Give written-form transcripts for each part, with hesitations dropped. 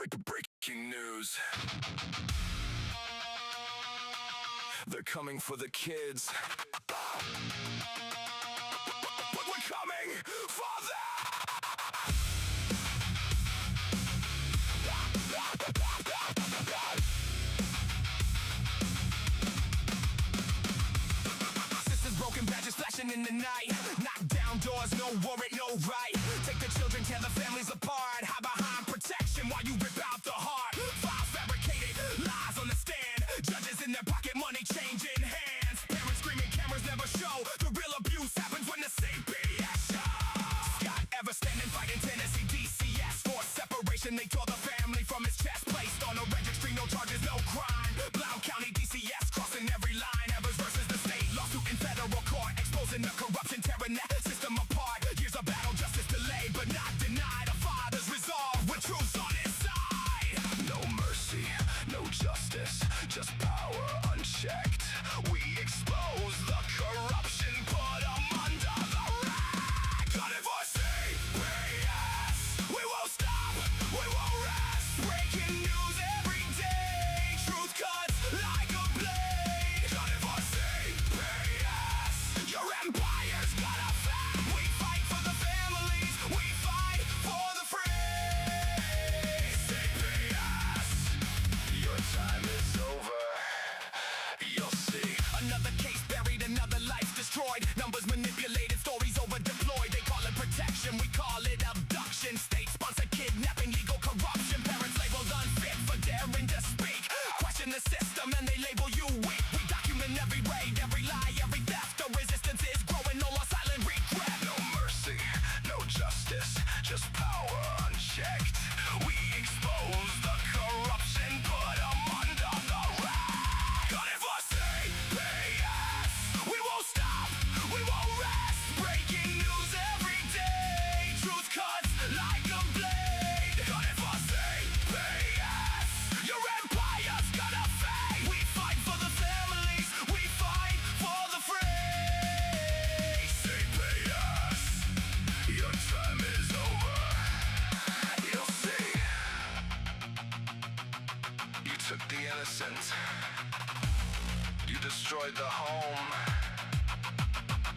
Breaking news. They're coming for the kids. We're coming for them! Sisters broken badges flashing in the night. Knock down doors, no warrant, no right. Take the children, tear the families apart. Hide behind protection while you rip out the heart. Files fabricated, lies on the stand. Judges in their pocket, money changing hands. Parents screaming, cameras never show. The real abuse happens when the CPS shows. Scott ever standing, fighting Tennessee DCS. For separation, they tore the family from his chest. Placed on a registry, no charges, no crime. Blount County DCS crossing every line. Evers versus the state, lawsuit in federal court. Exposing the corruption, tearing that system apart. Years of battle, justice delayed, but not denied. A father's resolve with truth on his side. No mercy, no justice, just power unchecked. We expose the corruption, put them under the rack. Got it for CPS. We won't stop, we won't rest. Breaking news every day. Truth cuts like a blade. Got it for CPS. Your empire's gonna fall. We fight for the families. We fight for the free. CPS. Your time is over. You'll see. Another case buried, another life destroyed. Numbers manipulated, stories over deployed. They call it protection, we call it abduction. State-sponsored kidnapping, legal corruption. Parents labeled unfit for daring to speak. Question the system and they label you weak. We document every raid, every lie, every theft. The resistance is growing, no more silent regret. No mercy, no justice, just power unchecked. We expose the corruption, put them under the rack. Got it for CPS. We won't stop, we won't rest. Breaking news every day. Truth cuts like a blade. Got it for CPS. Your empire's gonna fade. We fight for the families. We fight for the free. CPS. Your time is over. You'll see. You took the innocent. You destroyed the home.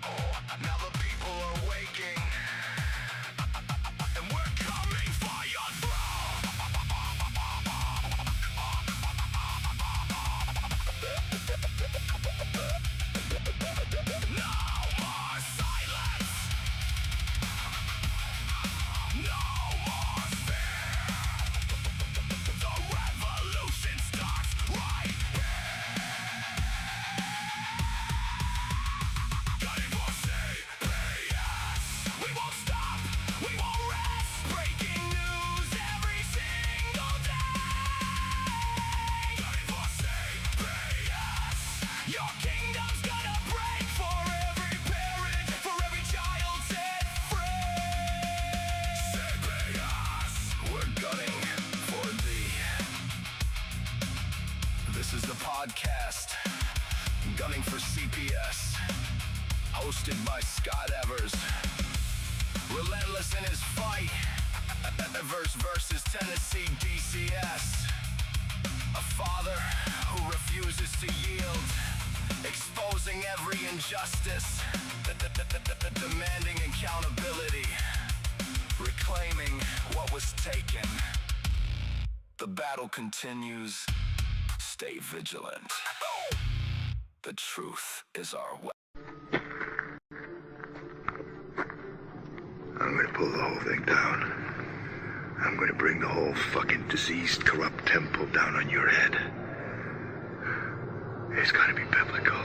Oh, now the people are waking. And we're coming for your throne. No more silence. No more fear. The revolution starts right here. Got it for CPS. We won't stop, we won't rest. Breaking news every single day. Got it for CPS. Your kingdom's gonna break for every parent, for every child set free. CPS, we're gunning for thee. This is the podcast, Gunning for CPS, hosted by Scott Evers. Relentless in his fight, Evers versus Tennessee DCS. A father who refuses to yield, exposing every injustice, demanding accountability, reclaiming what was taken. The battle continues. Stay vigilant. The truth is our weapon. I'm gonna pull the whole thing down. I'm gonna bring the whole fucking diseased, corrupt temple down on your head. It's gotta be biblical.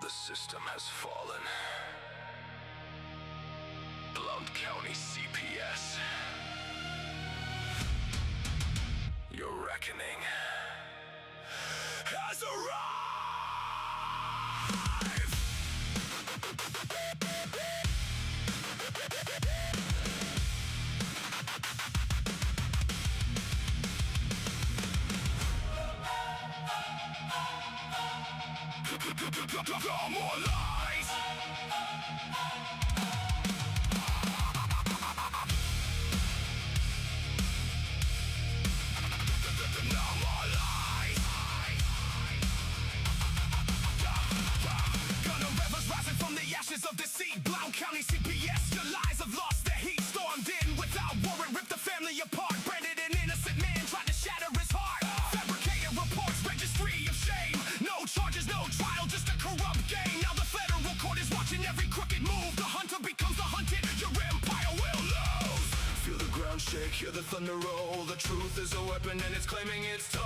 The system has fallen. Blount County CPS. Your reckoning has arrived! More lies. Gunner rivers rising from the ashes of deceit. Blount County CPS, your lies have lost their heat. Stormed in without warrant, ripped the family apart. Branded an innocent man, tried to shatter his heart. Fabricated reports, registry of shame. No charges, no trial, just a corrupt game. Now the federal court is watching every crooked move. The hunter becomes the hunted, your empire will lose. Feel the ground shake, hear the thunder roll. The truth is a weapon and it's claiming its toll.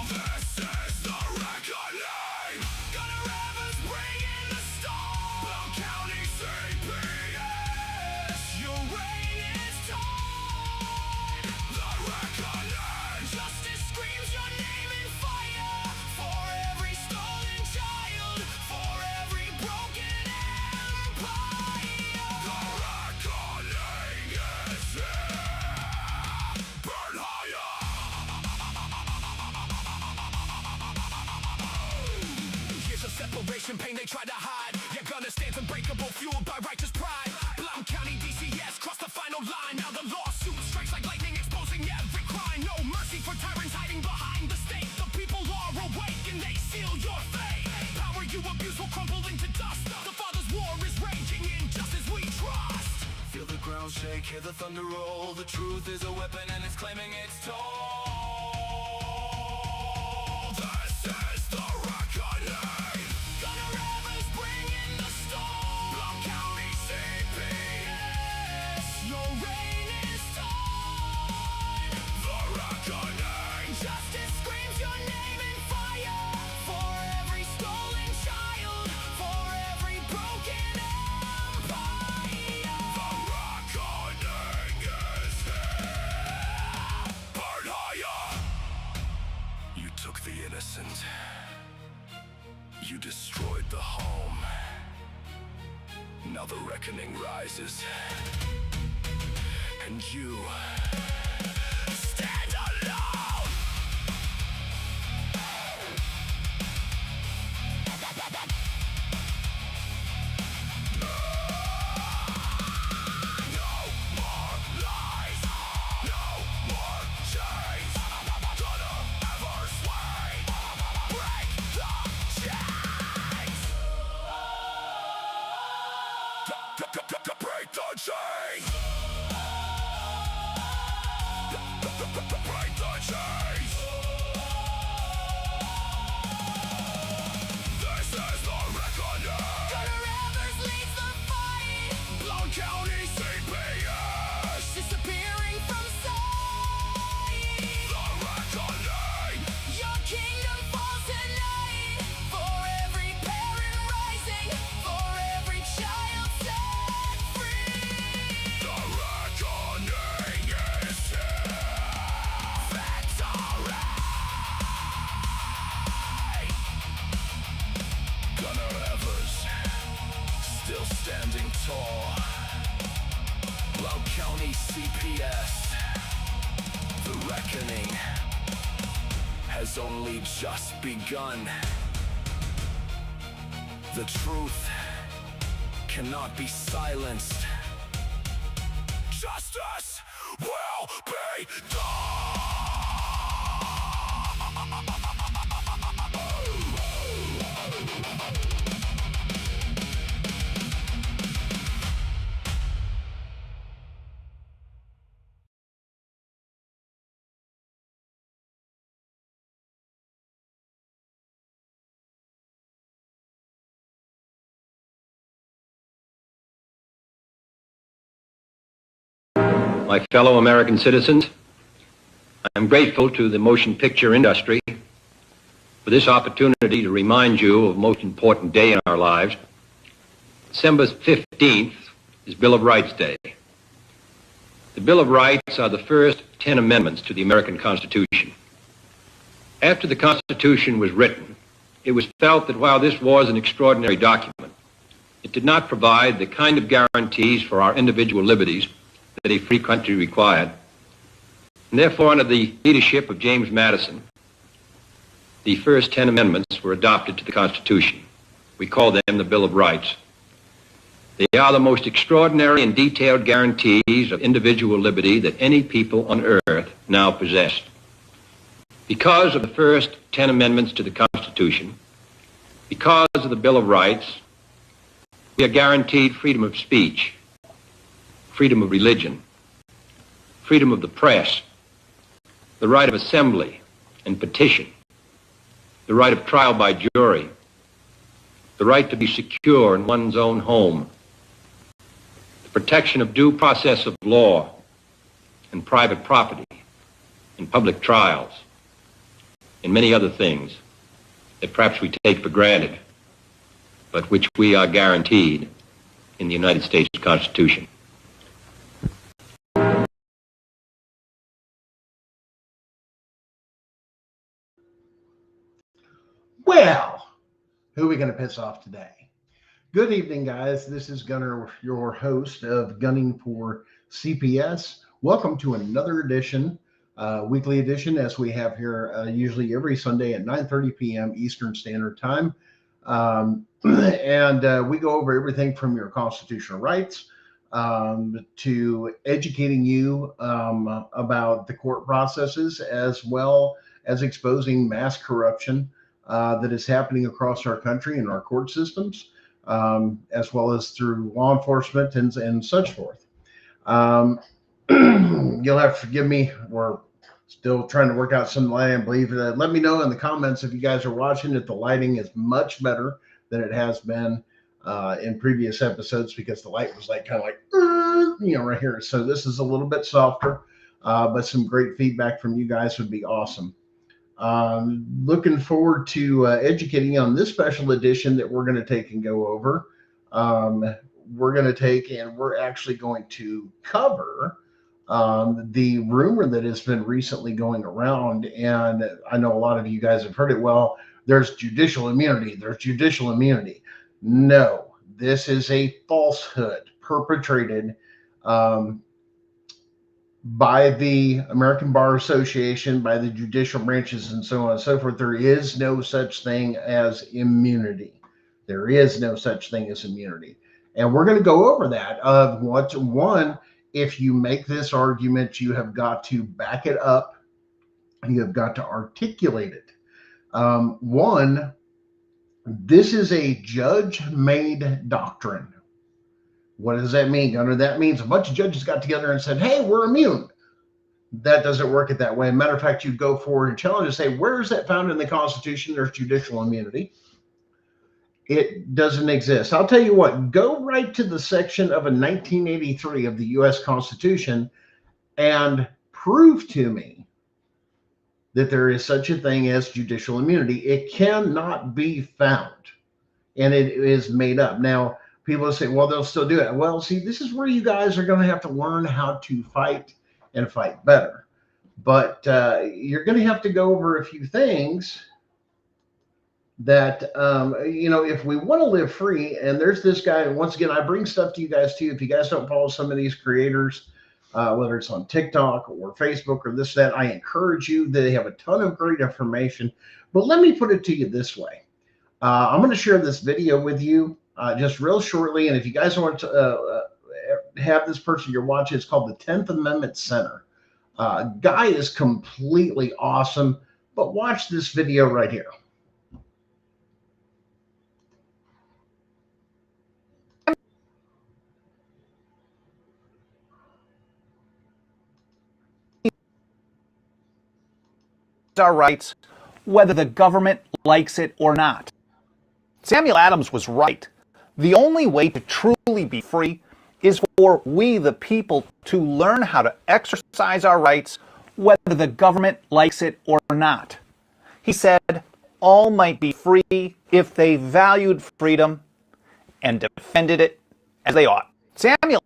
This is the reckoning. Gunner Evans bringing the storm. Blount County CPS, your reign is torn. The reckoning. Justice screams your name in fire. For every stolen child, for every broken empire. The reckoning is here. Burn higher. Here's a separation pain they try to hide. Your gunner stands unbreakable, fueled by righteous pride. Blount County DCS crossed the final line. Now the lawsuit strikes like lightning, exposing every crime. No mercy for tyrants hiding behind the state. The people are awake and they seal your fate. Power you abuse will crumble into dust. The Father's war is raging, injustice we trust. Feel the ground shake, hear the thunder roll. The truth is a weapon and it's claiming its toll. This is the reckoning. Gunner Evans bringing the storm. Blount County CPS, your reign is torn. The reckoning. Justice screams your name in fire. For every stolen child, for every broken empire. The reckoning is here. Burn higher. You took the innocent. You destroyed the home. Now the reckoning rises. And you stand alone. No more lies. No more chains. Gonna ever sway. Break the chains. Break the chains. Break the chains. This is the reckoning. Gunner Evans leads the fight. Blount County CPS, disappearing from sight. The reckoning. Your kingdom falls tonight. For every parent rising, for every child set free. The reckoning is here. Victory. Gunner Evans, still standing tall. Blount County CPS, the reckoning has only just begun. The truth cannot be silenced. Justice will be done. My fellow American citizens, I am grateful to the motion picture industry for this opportunity to remind you of a most important day in our lives. December 15th is Bill of Rights Day. The Bill of Rights are the first 10 amendments to the American Constitution. After the Constitution was written, it was felt that while this was an extraordinary document, it did not provide the kind of guarantees for our individual liberties that a free country required. And therefore, under the leadership of James Madison, the first 10 amendments were adopted to the Constitution. We call them the Bill of Rights. They are the most extraordinary and detailed guarantees of individual liberty that any people on earth now possess. Because of the first 10 amendments to the Constitution, because of the Bill of Rights, we are guaranteed freedom of speech, freedom of religion, freedom of the press, the right of assembly and petition, the right of trial by jury, the right to be secure in one's own home, the protection of due process of law and private property in public trials, and many other things that perhaps we take for granted, but which we are guaranteed in the United States Constitution. Well, who are we going to piss off today? Good evening, guys. This is Gunner, your host of Gunning for CPS. Welcome to another edition, weekly edition, as we have here usually every Sunday at 9:30 p.m. Eastern Standard Time. And we go over everything from your constitutional rights to educating you about the court processes, as well as exposing mass corruption that is happening across our country and our court systems, as well as through law enforcement and such forth. You'll have to forgive me. We're still trying to work out some lighting. I believe that. Let me know in the comments if you guys are watching if the lighting is much better than it has been in previous episodes, because the light was like kind of like, right here. So this is a little bit softer, but some great feedback from you guys would be awesome. Looking forward to educating you on this special edition that we're going to take and go over. We're actually going to cover the rumor that has been recently going around, and I know a lot of you guys have heard it. Well, there's judicial immunity. There's judicial immunity. No, this is a falsehood perpetrated by the American Bar Association, by the judicial branches, and so on and so forth. There is no such thing as immunity. There is no such thing as immunity. And we're going to go over that. If you make this argument, you have got to back it up. You have got to articulate it. This is a judge-made doctrine. What does that mean, Gunner? That means a bunch of judges got together and said, hey, we're immune. That doesn't work it that way. Matter of fact, you go forward and challenge and say, where is that found in the Constitution? There's judicial immunity. It doesn't exist. I'll tell you what, go right to the section of 1983 of the U.S. Constitution and prove to me that there is such a thing as judicial immunity. It cannot be found, and it is made up. Now, people say, well, they'll still do it. Well, see, this is where you guys are going to have to learn how to fight and fight better. But you're going to have to go over a few things that, if we want to live free, and there's this guy, once again, I bring stuff to you guys too. If you guys don't follow some of these creators, whether it's on TikTok or Facebook or this, that, I encourage you. They have a ton of great information. But let me put it to you this way. I'm going to share this video with you just real shortly. And if you guys want to have this person you're watching, it's called the 10th Amendment Center. Guy is completely awesome. But watch this video right here. Our rights, whether the government likes it or not. Samuel Adams was right. The only way to truly be free is for we, the people, to learn how to exercise our rights, whether the government likes it or not. He said, all might be free if they valued freedom and defended it as they ought. Samuel.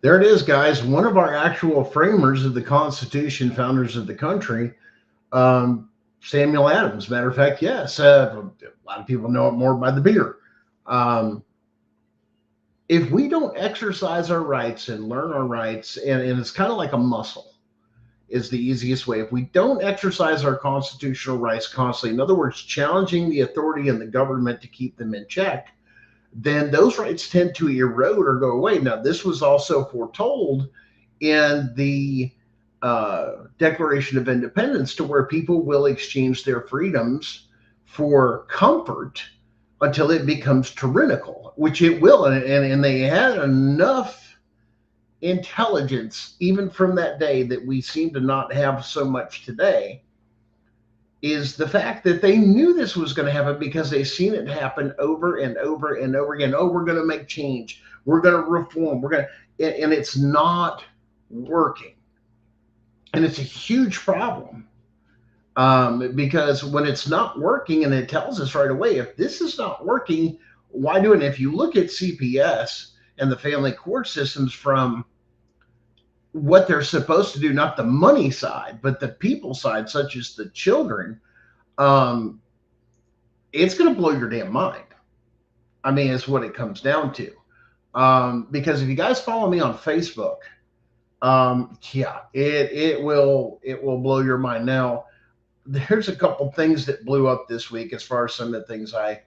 There it is, guys. One of our actual framers of the Constitution, founders of the country, Samuel Adams. Matter of fact, yes. A lot of people know it more by the beer. If we don't exercise our rights and learn our rights, and it's kind of like a muscle. is the easiest way. If we don't exercise our constitutional rights constantly, in other words, challenging the authority and the government to keep them in check, then those rights tend to erode or go away. Now, this was also foretold in the Declaration of Independence, to where people will exchange their freedoms for comfort until it becomes tyrannical, which it will. And they had enough intelligence, even from that day, that we seem to not have so much today, is the fact that they knew this was going to happen because they've seen it happen over and over and over again. Oh, we're going to make change. We're going to reform. And it's not working. And it's a huge problem, because when it's not working, and it tells us right away, if this is not working, why do it? And if you look at CPS and the family court systems from what they're supposed to do, not the money side, but the people side, such as the children, it's going to blow your damn mind. I mean, it's what it comes down to. Because if you guys follow me on Facebook, yeah, it will blow your mind. Now, there's a couple things that blew up this week as far as some of the things I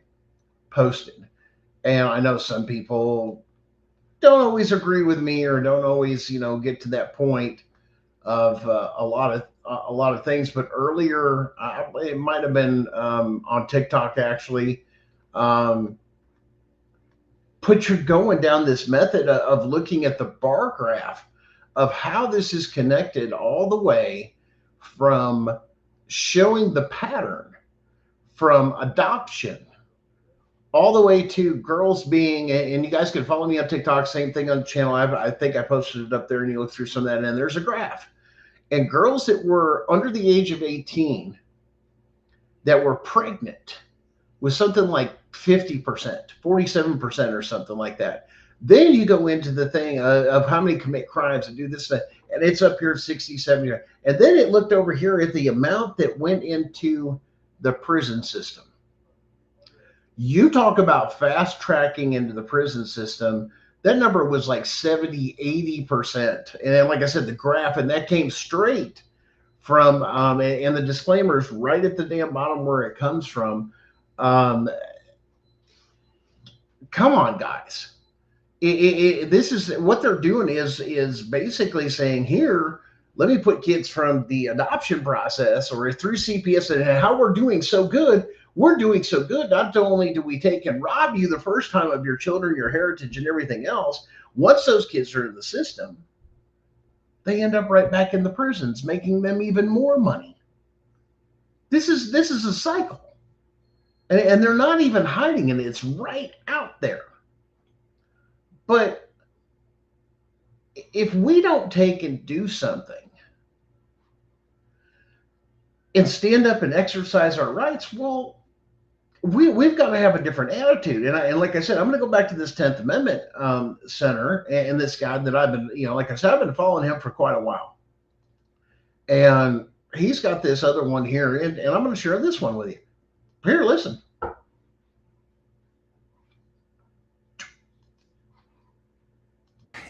posted. And I know some people don't always agree with me, or don't always, get to that point of a lot of things. But earlier, it might have been on TikTok, actually, put you going down this method of looking at the bar graph of how this is connected, all the way from showing the pattern from adoption all the way to girls being, and you guys can follow me on TikTok, same thing on the channel. I think I posted it up there, and you look through some of that, and there's a graph. And girls that were under the age of 18 that were pregnant was something like 50%, 47% or something like that. Then you go into the thing of how many commit crimes and do this, and it's up here 60, 70. And then it looked over here at the amount that went into the prison system. You talk about fast tracking into the prison system. That number was like 70, 80%. And like I said, the graph, and that came straight from, and the disclaimer is right at the damn bottom where it comes from. Come on, guys. This is what they're doing is basically saying, here, let me put kids from the adoption process or through CPS, and how we're doing so good. We're doing so good. Not only do we take and rob you the first time of your children, your heritage, and everything else, once those kids are in the system, they end up right back in the prisons, making them even more money. This is a cycle. And they're not even hiding it. It's right out there. But if we don't take and do something and stand up and exercise our rights, well, we've got to have a different attitude. And like I said, I'm going to go back to this 10th Amendment Center and this guy that I've been, like I said, I've been following him for quite a while. And he's got this other one here, and I'm going to share this one with you. Here, listen.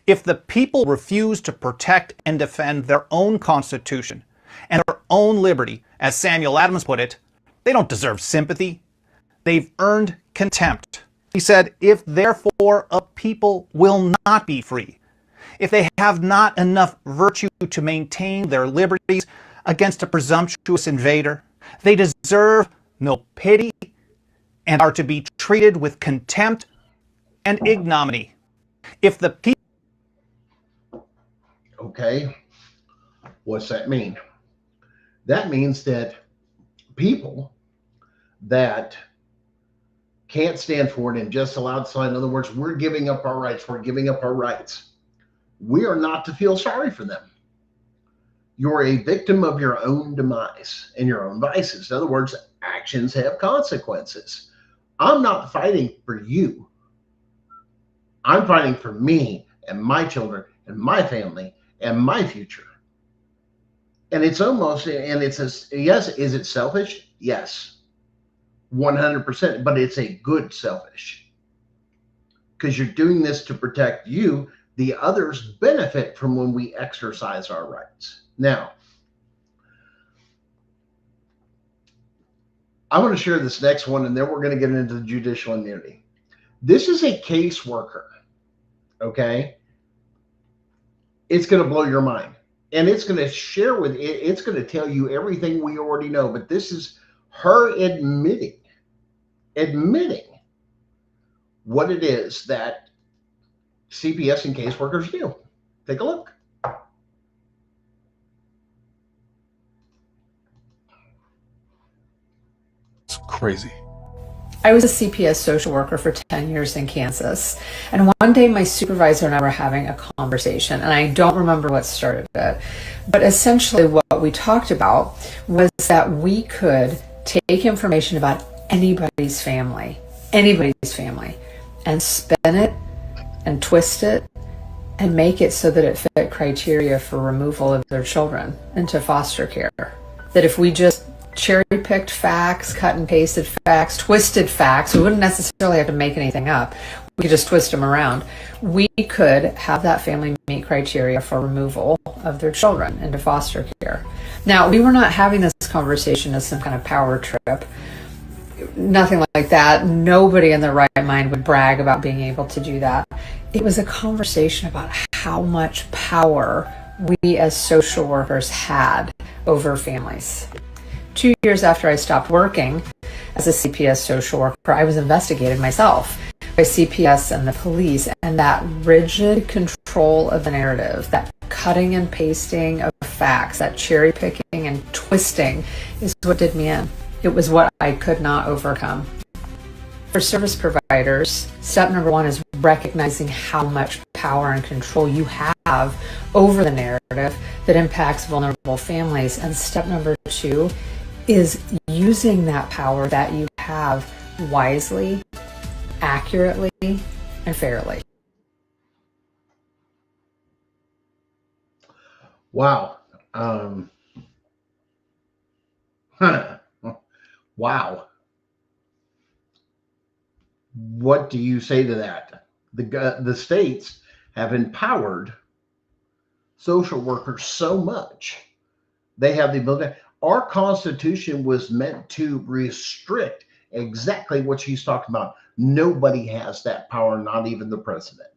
If the people refuse to protect and defend their own constitution and their own liberty, as Samuel Adams put it, they don't deserve sympathy. They've earned contempt. He said, if therefore a people will not be free, if they have not enough virtue to maintain their liberties against a presumptuous invader, they deserve no pity and are to be treated with contempt and ignominy. If the people... Okay, what's that mean? That means that people that can't stand for it and just allow it, in other words, we're giving up our rights, we are not to feel sorry for them. You're a victim of your own demise and your own vices. In other words, actions have consequences. I'm not fighting for you. I'm fighting for me and my children and my family and my future. And it's almost, and it's a, yes, is it selfish? Yes, 100%, but it's a good selfish, because you're doing this to protect you. The others benefit from when we exercise our rights. Now, I'm going to share this next one, and then we're going to get into the judicial immunity. This is a caseworker, okay? It's going to blow your mind. And it's going to share with it, it's going to tell you everything we already know. But this is her admitting what it is that CPS and caseworkers do. Take a look. It's crazy. I was a CPS social worker for 10 years in Kansas. And one day my supervisor and I were having a conversation, and I don't remember what started it. But essentially what we talked about was that we could take information about anybody's family, and spin it and twist it and make it so that it fit criteria for removal of their children into foster care. That if we just cherry-picked facts, cut and pasted facts, twisted facts, we wouldn't necessarily have to make anything up. We could just twist them around. We could have that family meet criteria for removal of their children into foster care. Now, we were not having this conversation as some kind of power trip. Nothing like that. Nobody in their right mind would brag about being able to do that. It was a conversation about how much power we as social workers had over families. 2 years after I stopped working as a CPS social worker, I was investigated myself by CPS and the police, and that rigid control of the narrative, that cutting and pasting of facts, that cherry picking and twisting is what did me in. It was what I could not overcome. For service providers, step number one is recognizing how much power and control you have over the narrative that impacts vulnerable families. And step number two is using that power that you have wisely, accurately, and fairly. Wow. Wow. What do you say to that? The states have empowered social workers so much. They have the ability. Our Constitution was meant to restrict exactly what she's talking about. Nobody has that power, not even the president.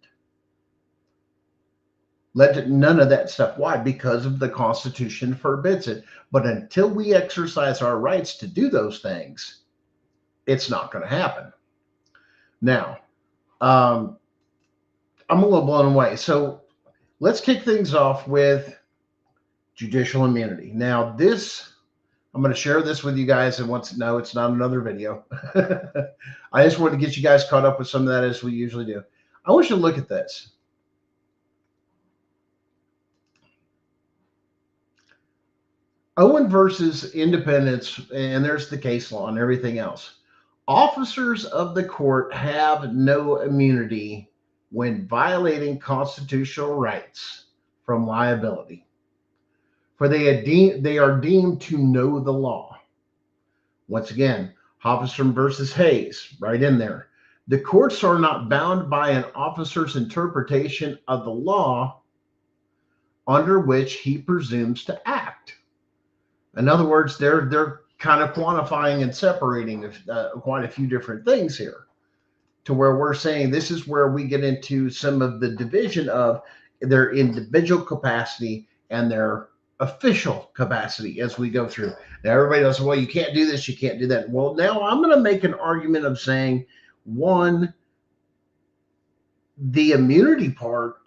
None of that stuff. Why? Because of the Constitution forbids it. But until we exercise our rights to do those things, it's not going to happen. Now, I'm a little blown away. So let's kick things off with judicial immunity. Now, I'm going to share this with you guys. And no, it's not another video. I just wanted to get you guys caught up with some of that as we usually do. I want you to look at this. Owen versus Independence, and there's the case law and everything else. Officers of the court have no immunity when violating constitutional rights from liability, for they are deemed to know the law. Once again, Hopperson versus Hayes, right in there. The courts are not bound by an officer's interpretation of the law under which he presumes to act. In other words, they're kind of quantifying and separating quite a few different things here, to where we're saying this is where we get into some of the division of their individual capacity and their official capacity as we go through. Now, everybody knows, well, you can't do this, you can't do that. Well, now I'm going to make an argument of saying, one, the immunity part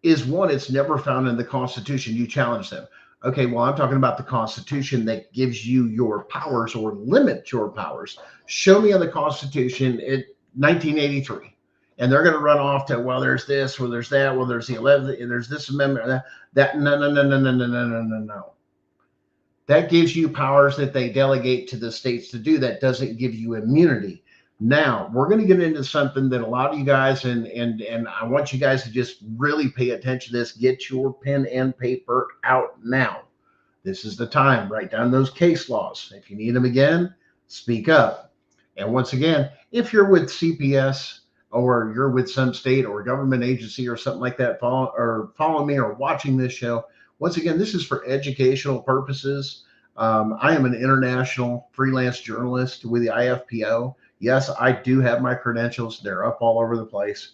is one, it's never found in the Constitution. You challenge them. Okay, well, I'm talking about the Constitution that gives you your powers or limits your powers. Show me on the Constitution in 1983. And they're going to run off to, well, there's this, well, there's that, well, there's the 11th, there's this amendment, no. That gives you powers that they delegate to the states to do. That doesn't give you immunity. Now, we're going to get into something that a lot of you guys, and I want you guys to just really pay attention to this. Get your pen and paper out now. This is the time. Write down those case laws. If you need them again, speak up. And once again, if you're with CPS or you're with some state or government agency or something like that, follow me or watching this show. Once again, this is for educational purposes. I am an international freelance journalist with the IFPO. Yes, I do have my credentials. They're up all over the place.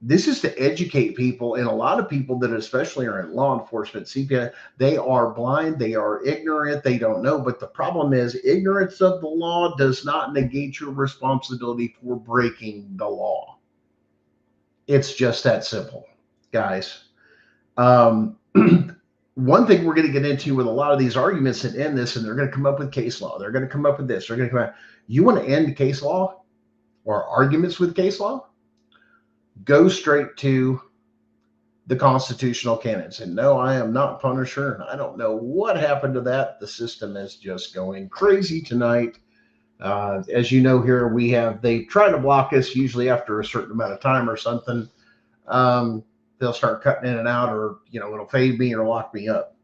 This is to educate people, and a lot of people that especially are in law enforcement, CPS, they are blind, they are ignorant, they don't know. But the problem is ignorance of the law does not negate your responsibility for breaking the law. It's just that simple, guys. One thing we're going to get into with a lot of these arguments that end this, and they're going to come up with case law. They're going to come up with this. They're going to come out. You want to end case law or arguments with case law? Go straight to the constitutional canons. And no, I am not Punisher, and I don't know what happened to that. The system is just going crazy tonight. As you know, here they try to block us usually after a certain amount of time or something. They'll start cutting in and out, or it'll fade me or lock me up.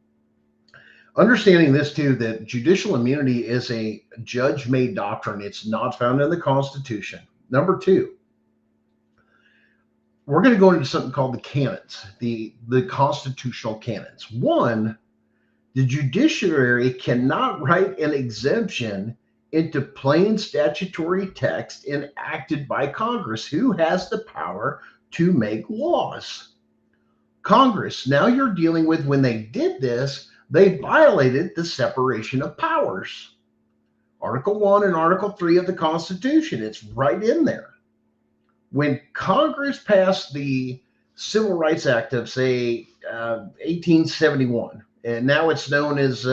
Understanding this too, that judicial immunity is a judge-made doctrine. It's not found in the Constitution. Number two, we're going to go into something called the canons, the constitutional canons. One, the judiciary cannot write an exemption into plain statutory text enacted by Congress. Who has the power to make laws? Congress. Now you're dealing with, when they did this, they violated the separation of powers. Article 1 and Article 3 of the Constitution. It's right in there. When Congress passed the Civil Rights Act of, say, 1871, and now it's known as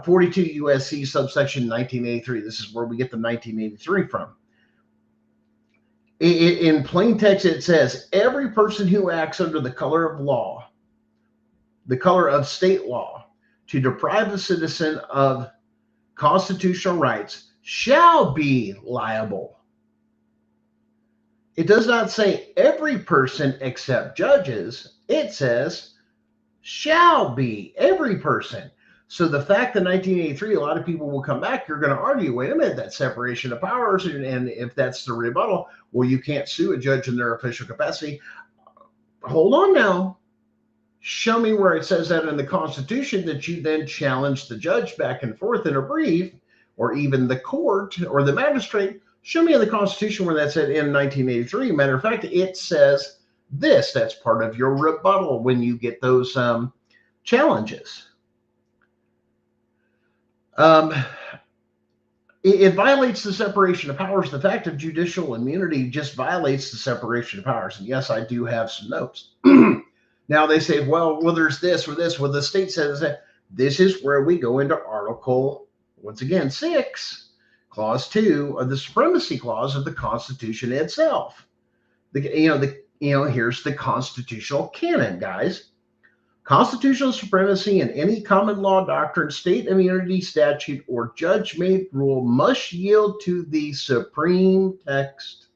42 U.S.C. subsection 1983. This is where we get the 1983 from. In plain text, it says, every person who acts under the color of law, the color of state law, to deprive a citizen of constitutional rights shall be liable. It does not say every person except judges. It says shall be every person. So the fact that 1983, a lot of people will come back, you're going to argue, wait a minute, that's separation of powers. And if that's the rebuttal, well, you can't sue a judge in their official capacity. Hold on now. Show me where it says that in the Constitution, that you then challenge the judge back and forth in a brief, or even the court or the magistrate. Show me in the Constitution where that said in 1983. Matter of fact, it says this. That's part of your rebuttal when you get those challenges. It violates the separation of powers. The fact of judicial immunity just violates the separation of powers. And yes, I do have some notes. Now they say, well, there's this or this. Well, the state says that this is where we go into Article, once again, 6, Clause 2 of the Supremacy Clause of the Constitution itself. Here's the constitutional canon, guys. Constitutional supremacy in any common law doctrine, state immunity statute, or judge-made rule must yield to the supreme text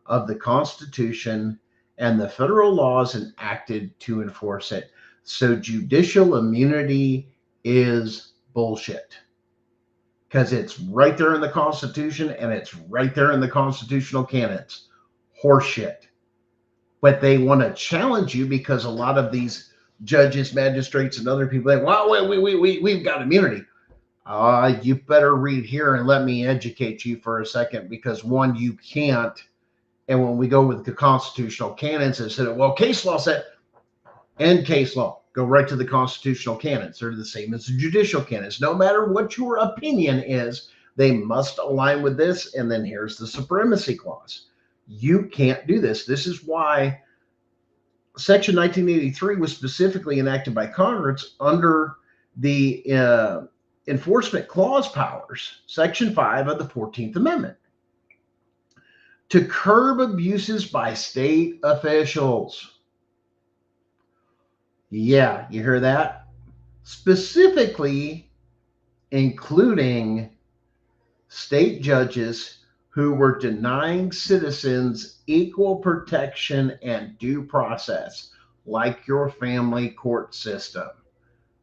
of the Constitution and the federal laws enacted to enforce it. So judicial immunity is bullshit, because it's right there in the Constitution and it's right there in the constitutional canons. Horseshit. But they want to challenge you because a lot of these judges, magistrates, and other people think, well, we've got immunity. You better read here and let me educate you for a second, because one, you can't. And when we go with the constitutional canons, it said, well, case law said, and case law, go right to the constitutional canons. They're the same as the judicial canons. No matter what your opinion is, they must align with this. And then here's the Supremacy Clause. You can't do this. This is why Section 1983 was specifically enacted by Congress under the Enforcement Clause powers, Section 5 of the 14th Amendment, to curb abuses by state officials. Yeah, you hear that? Specifically including state judges who were denying citizens equal protection and due process, like your family court system.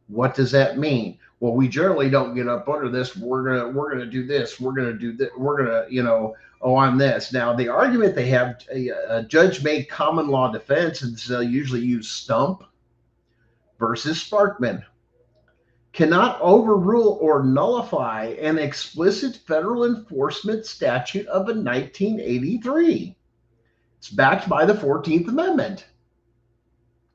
What does that mean? Well, we generally don't get up under this. We're gonna do this. We're gonna do that. We're gonna, on this. Now, the argument they have, a judge-made common law defense, and so usually use Stump versus Sparkman. cannot overrule or nullify an explicit federal enforcement statute of 1983. It's backed by the 14th Amendment.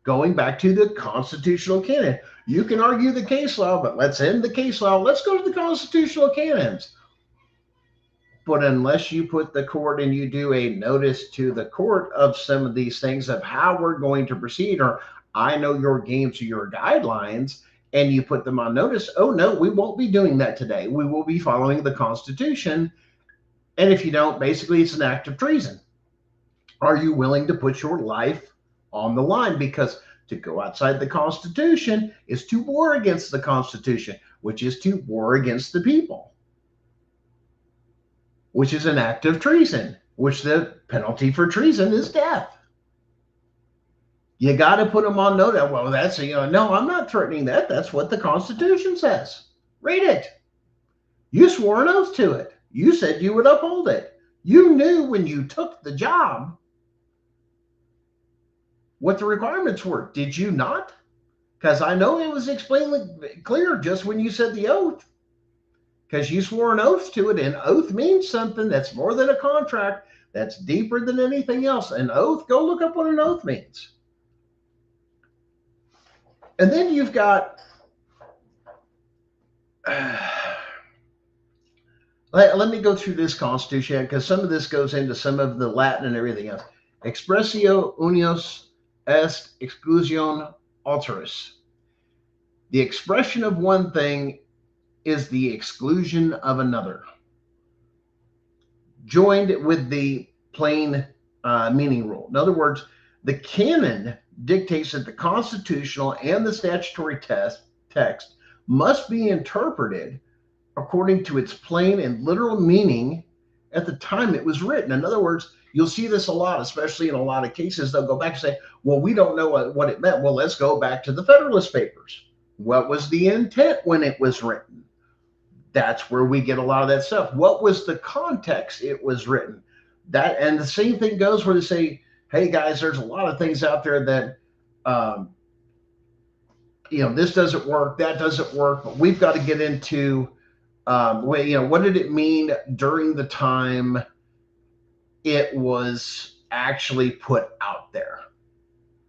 Going back to the constitutional canon. You can argue the case law, but let's end the case law. Let's go to the constitutional canons. But unless you put the court and you do a notice to the court of some of these things of how we're going to proceed, or I know your games or your guidelines, and you put them on notice, oh no, we won't be doing that today. We will be following the Constitution. And if you don't, basically it's an act of treason. Are you willing to put your life on the line? Because to go outside the Constitution is to war against the Constitution, which is to war against the people, which is an act of treason, which the penalty for treason is death. You got to put them on notice. Well, that's, no, I'm not threatening that. That's what the Constitution says. Read it. You swore an oath to it. You said you would uphold it. You knew when you took the job what the requirements were. Did you not? Because I know it was explained clear just when you said the oath. Because you swore an oath to it, and oath means something that's more than a contract, that's deeper than anything else. An oath, go look up what an oath means. And then you've got, let me go through this Constitution, because some of this goes into some of the Latin and everything else. Expressio unius est exclusion alteris. The expression of one thing is the exclusion of another, joined with the plain meaning rule. In other words, the canon dictates that the constitutional and the statutory text must be interpreted according to its plain and literal meaning at the time it was written. In other words, you'll see this a lot, especially in a lot of cases. They'll go back and say, well, we don't know what it meant. Well, let's go back to the Federalist Papers. What was the intent when it was written? That's where we get a lot of that stuff. What was the context it was written? That, and the same thing goes where they say, hey guys, there's a lot of things out there that, this doesn't work, that doesn't work, but we've got to get into, what did it mean during the time it was actually put out there?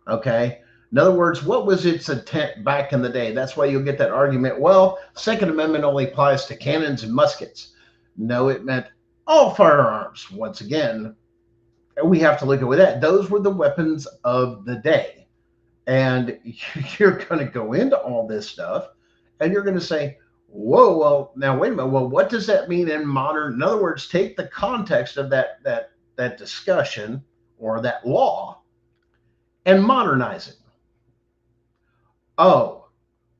Okay. In other words, what was its intent back in the day? That's why you'll get that argument. Well, Second Amendment only applies to cannons and muskets. No, it meant all firearms. Once again, we have to look at that. Those were the weapons of the day. And you're going to go into all this stuff and you're going to say, whoa, well, now wait a minute. Well, what does that mean in modern? In other words, take the context of that discussion or that law and modernize it. Oh,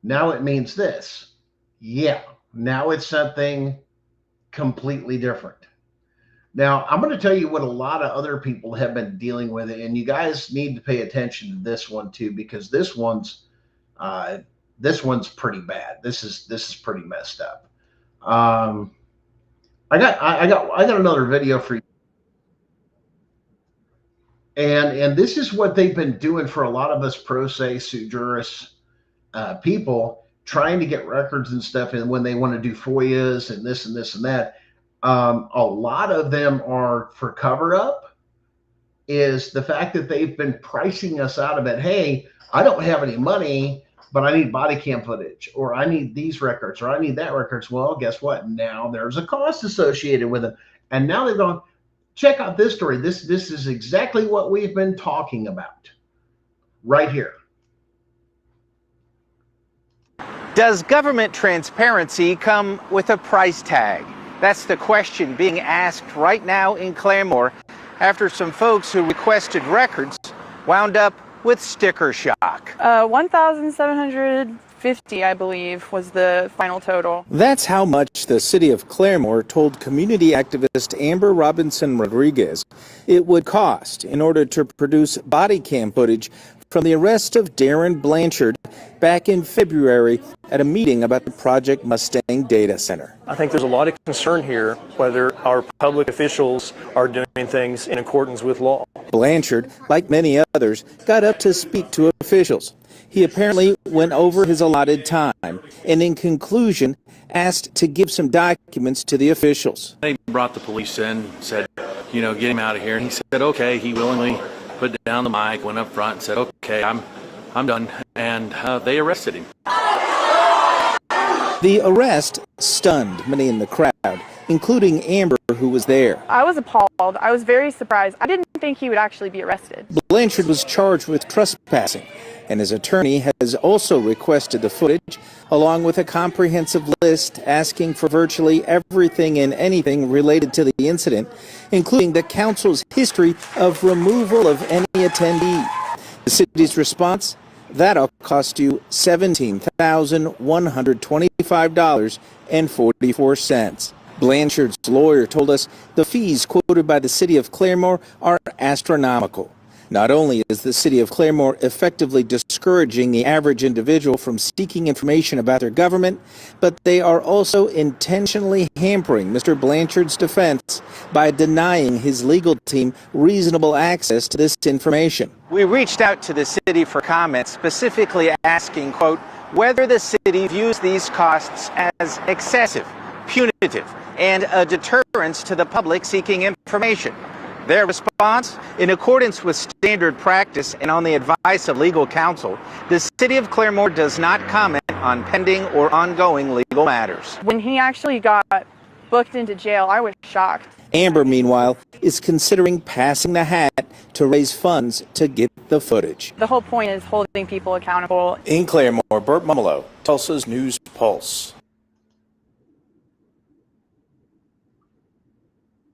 now it means this. Yeah, now it's something completely different. Now, I'm going to tell you what a lot of other people have been dealing with, and you guys need to pay attention to this one too, because this one's pretty bad. This is pretty messed up. I got another video for you. And this is what they've been doing for a lot of us pro se sui juris people, trying to get records and stuff, and when they want to do FOIAs and this and this and that. A lot of them are for cover up, is the fact that they've been pricing us out of it. Hey, I don't have any money, but I need body cam footage, or I need these records, or I need that records. Well, guess what? Now there's a cost associated with it. And now they've gone, check out this story. This is exactly what we've been talking about right here. Does government transparency come with a price tag? That's the question being asked right now in Claremore after some folks who requested records wound up with sticker shock. 1,750, I believe, was the final total. That's how much the city of Claremore told community activist Amber Robinson Rodriguez it would cost in order to produce body cam footage from the arrest of Darren Blanchard back in February at a meeting about the Project Mustang data center. I think there's a lot of concern here whether our public officials are doing things in accordance with law. Blanchard, like many others, got up to speak to officials. He apparently went over his allotted time and in conclusion asked to give some documents to the officials. They brought the police in, said, get him out of here. And he said, okay. He willingly put down the mic, went up front and said, okay, I'm done. And they arrested him. The arrest stunned many in the crowd, including Amber, who was there. I was appalled. I was very surprised. I didn't think he would actually be arrested. Blanchard was charged with trespassing, and his attorney has also requested the footage, along with a comprehensive list asking for virtually everything and anything related to the incident, including the council's history of removal of any attendee. The city's response? That'll cost you $17,125.44. Blanchard's lawyer told us the fees quoted by the city of Claremore are astronomical. Not only is the city of Claremore effectively discouraging the average individual from seeking information about their government, but they are also intentionally hampering Mr. Blanchard's defense by denying his legal team reasonable access to this information. We reached out to the city for comments, specifically asking, quote, whether the city views these costs as excessive, punitive, and a deterrence to the public seeking information. Their response? In accordance with standard practice and on the advice of legal counsel, the city of Claremore does not comment on pending or ongoing legal matters. When he actually got booked into jail, I was shocked. Amber, meanwhile, is considering passing the hat to raise funds to get the footage. The whole point is holding people accountable. In Claremore, Burt Mumolo, Tulsa's News Pulse.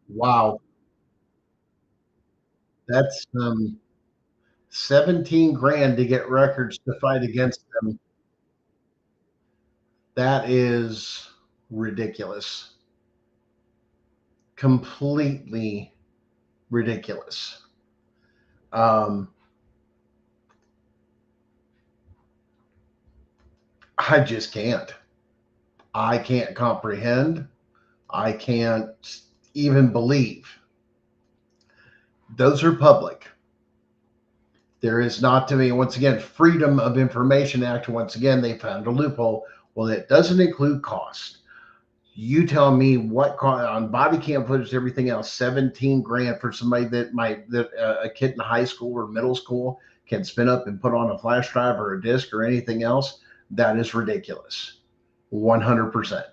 Wow. That's 17 grand to get records to fight against them. That is ridiculous. Completely ridiculous. I just can't. I can't comprehend. I can't even believe. Those are public. There is not, to me, once again, Freedom of Information Act. Once again, they found a loophole. Well, it doesn't include cost. You tell me what cost on body cam footage, everything else, 17 grand for somebody that a kid in high school or middle school can spin up and put on a flash drive or a disc or anything else. That is ridiculous. 100%.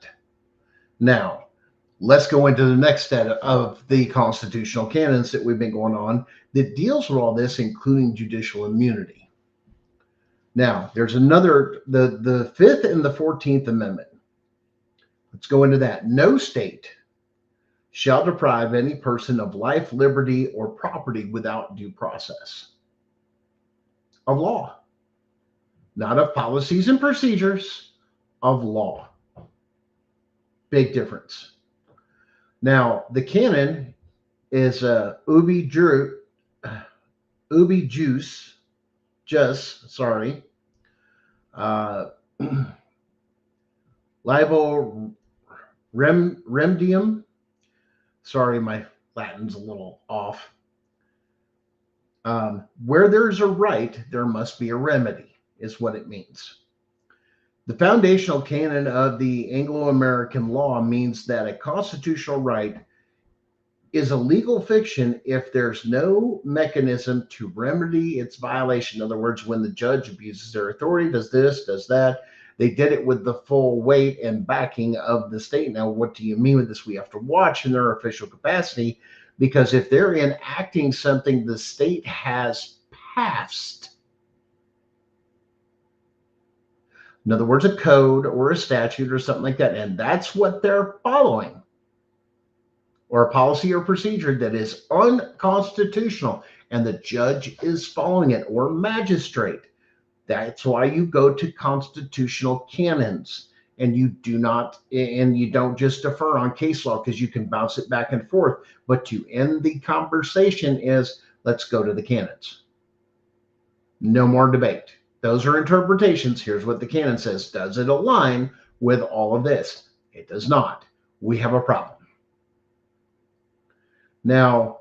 Now, let's go into the next set of the constitutional canons that we've been going on that deals with all this, including judicial immunity. Now, there's another, the 5th and the 14th Amendment. Let's go into that. No state shall deprive any person of life, liberty, or property without due process of law. Not of policies and procedures, of law. Big difference. Now, the canon is ubi jus, libel remedium. Sorry, my Latin's a little off. Where there's a right, there must be a remedy, is what it means. The foundational canon of the Anglo-American law means that a constitutional right is a legal fiction if there's no mechanism to remedy its violation. In other words, when the judge abuses their authority, does this, does that. They did it with the full weight and backing of the state. Now, what do you mean with this? We have to watch in their official capacity, because if they're enacting something the state has passed, in other words, a code or a statute or something like that, and that's what they're following, or a policy or procedure that is unconstitutional, and the judge is following it, or magistrate. That's why you go to constitutional canons, and you don't just defer on case law because you can bounce it back and forth. But to end the conversation is, let's go to the canons. No more debate. Those are interpretations. Here's what the canon says. Does it align with all of this? It does not. We have a problem. Now,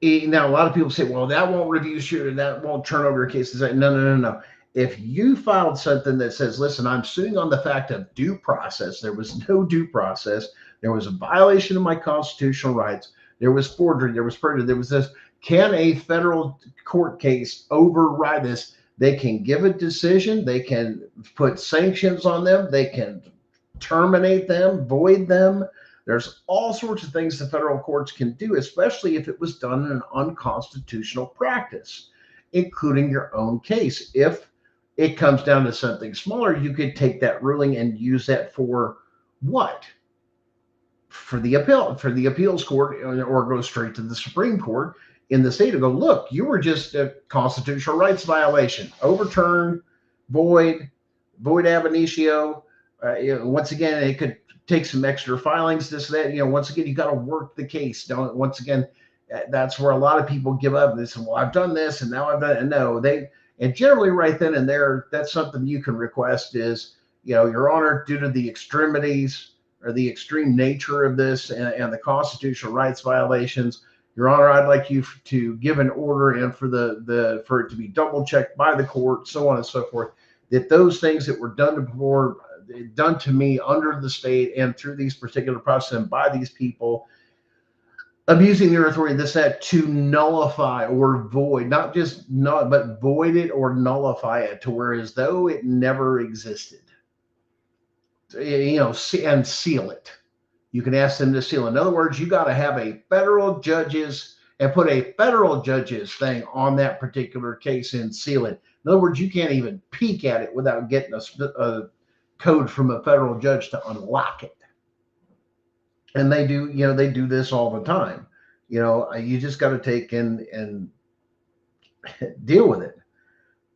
a lot of people say, well, that won't reduce you, that won't turn over your cases. No. If you filed something that says, listen, I'm suing on the fact of due process, there was no due process, there was a violation of my constitutional rights, there was forgery, there was perjury, there was this, can a federal court case override this? They can give a decision, they can put sanctions on them, they can terminate them, void them. There's all sorts of things the federal courts can do, especially if it was done in an unconstitutional practice, including your own case. If it comes down to something smaller, you could take that ruling and use that for what? For the appeals court, or go straight to the Supreme Court in the state to go, look, you were just a constitutional rights violation, overturn, void ab initio. Once again, it could take some extra filings, this, that, once again, you got to work the case. Once again, that's where a lot of people give up. They say, well, I've done this and now I've done it. And no, and generally right then and there, that's something you can request is, Your Honor, due to the extremities or the extreme nature of this and the constitutional rights violations, Your Honor, I'd like you to give an order and for it to be double checked by the court, so on and so forth, that those things that were done to me under the state and through these particular processes and by these people abusing their authority, that to nullify or void, but void it or nullify it to where as though it never existed, and seal it. You can ask them to seal. In other words, you got to have a federal judge's and put a federal judge's thing on that particular case and seal it. In other words, you can't even peek at it without getting a code from a federal judge to unlock it. And they do this all the time. You just got to take and deal with it.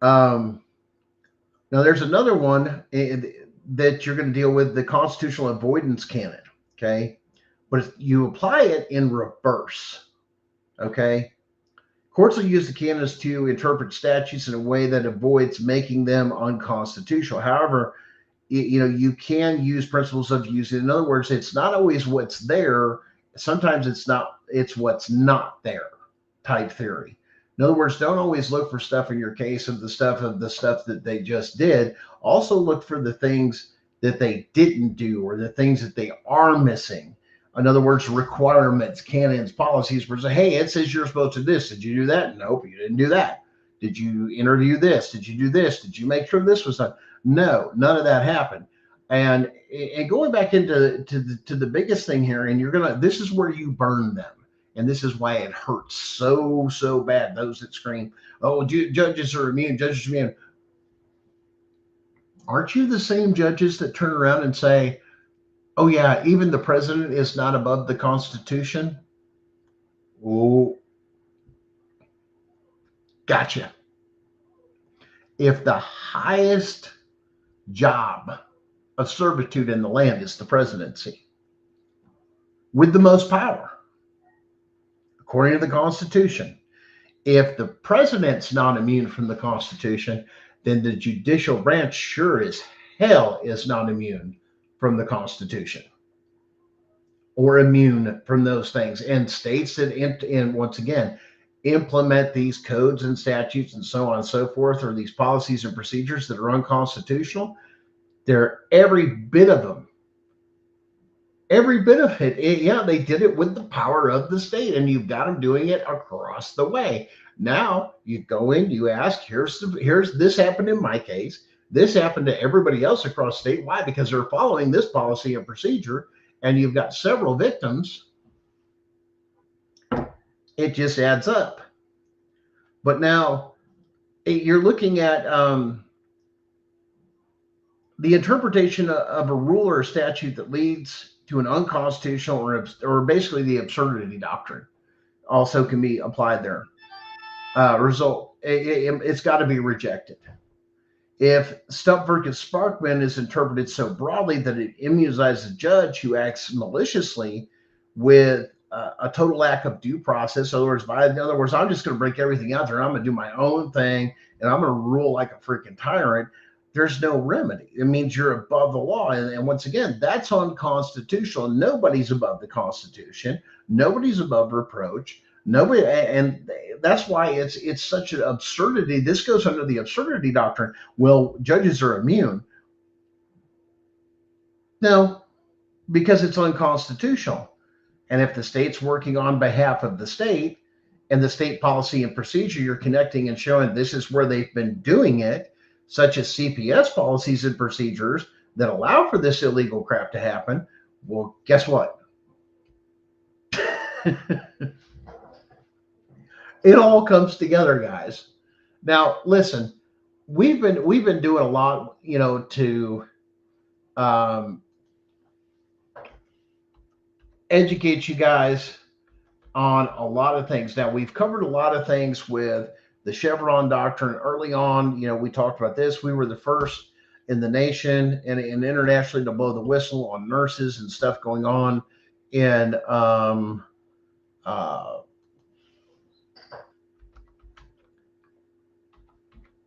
Now there's another one that you're going to deal with, the constitutional avoidance canon. Okay. But you apply it in reverse. Okay. Courts will use the canons to interpret statutes in a way that avoids making them unconstitutional. However, you can use principles of use. In other words, it's not always what's there. Sometimes it's what's not there type theory. In other words, don't always look for stuff in your case of the stuff that they just did. Also look for the things that they didn't do or the things that they are missing. In other words, requirements, canons, policies, where say, hey, it says you're supposed to do this. Did you do that? Nope, you didn't do that. Did you interview this? Did you do this? Did you make sure this was done? No, none of that happened. And going back into the biggest thing here, and this is where you burn them. And this is why it hurts so bad. Those that scream, oh, judges are immune, judges are immune. Aren't you the same judges that turn around and say, oh yeah, even the president is not above the Constitution? Oh, gotcha. If the highest job of servitude in the land is the presidency, with the most power, according to the Constitution, if the president's not immune from the Constitution, then the judicial branch sure as hell is not immune from the Constitution or immune from those things. And states that, once again, implement these codes and statutes and so on and so forth, or these policies and procedures that are unconstitutional, they're every bit of them. Every bit of it. They did it with the power of the state, and you've got them doing it across the way. Now you go in, you ask, here's this happened in my case. This happened to everybody else across state. Why? Because they're following this policy and procedure, and you've got several victims. It just adds up. But now you're looking at the interpretation of a rule or a statute that leads to an unconstitutional or basically the absurdity doctrine also can be applied there. Result, it's got to be rejected. If Stump versus Sparkman is interpreted so broadly that it immunizes a judge who acts maliciously with a total lack of due process. In other words, I'm just going to break everything out there. I'm going to do my own thing, and I'm going to rule like a freaking tyrant. There's no remedy. It means you're above the law. And once again, that's unconstitutional. Nobody's above the Constitution. Nobody's above reproach. Nobody, and that's why it's such an absurdity. This goes under the absurdity doctrine. Well, judges are immune. No, because it's unconstitutional. And if the state's working on behalf of the state and the state policy and procedure, you're connecting and showing this is where they've been doing it, such as CPS policies and procedures that allow for this illegal crap to happen. Well, guess what? It all comes together, guys. Now, listen, we've been doing a lot, to educate you guys on a lot of things. Now, we've covered a lot of things with the Chevron doctrine early on. We talked about this. We were the first in the nation and internationally to blow the whistle on nurses and stuff going on in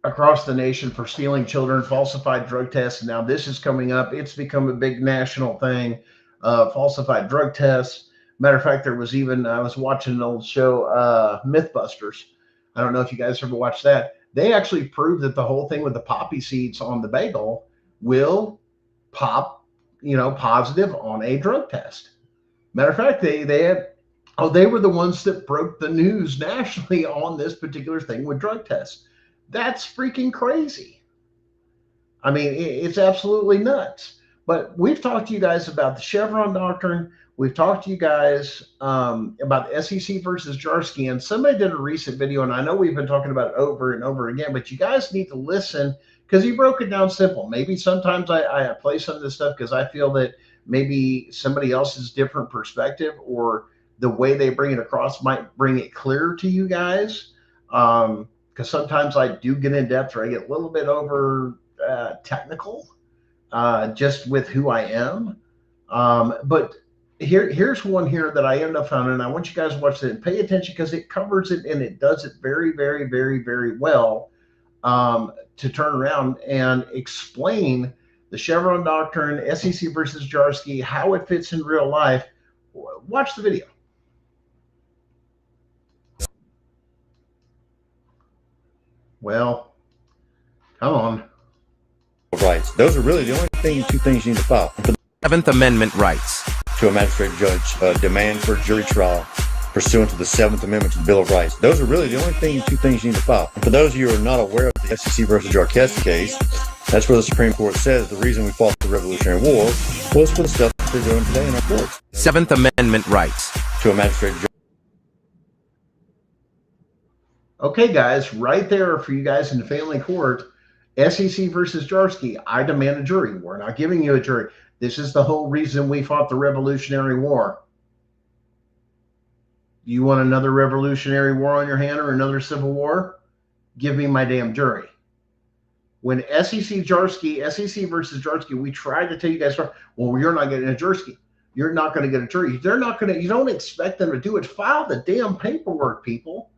across the nation for stealing children, falsified drug tests. And now this is coming up. It's become a big national thing. Falsified drug tests. Matter of fact, there was even, I was watching an old show, Mythbusters. I don't know if you guys ever watched that. They actually proved that the whole thing with the poppy seeds on the bagel will pop, positive on a drug test. Matter of fact, they were the ones that broke the news nationally on this particular thing with drug tests. That's freaking crazy. I mean, it's absolutely nuts. But we've talked to you guys about the Chevron doctrine. We've talked to you guys about SEC versus Jarsky. And somebody did a recent video, and I know we've been talking about it over and over again, but you guys need to listen because he broke it down simple. Maybe sometimes I play some of this stuff because I feel that maybe somebody else's different perspective or the way they bring it across might bring it clearer to you guys. Because sometimes I do get in depth or I get a little bit over technical just with who I am. But here's one here that I ended up finding, and I want you guys to watch it and pay attention because it covers it and it does it very, very, very, very well to turn around and explain the Chevron doctrine, SEC versus Jarsky, how it fits in real life. Watch the video. Well, come on. Rights. Those are really the only two things you need to file. Seventh Amendment rights. To a magistrate judge, demand for a jury trial pursuant to the Seventh Amendment to the Bill of Rights. Those are really the only two things you need to file. And for those of you who are not aware of the SEC versus Jarsky case, that's where the Supreme Court says the reason we fought the Revolutionary War was for the stuff that they're doing today in our courts. Seventh Amendment rights. To a magistrate judge. Okay, guys, right there for you guys in the family court, SEC versus Jarsky, I demand a jury. We're not giving you a jury. This is the whole reason we fought the Revolutionary War. You want another Revolutionary War on your hand or another Civil War? Give me my damn jury. When SEC versus Jarsky, we tried to tell you guys, well, you're not getting a jury. You're not going to get a jury. They're not going to, you don't expect them to do it. File the damn paperwork, people.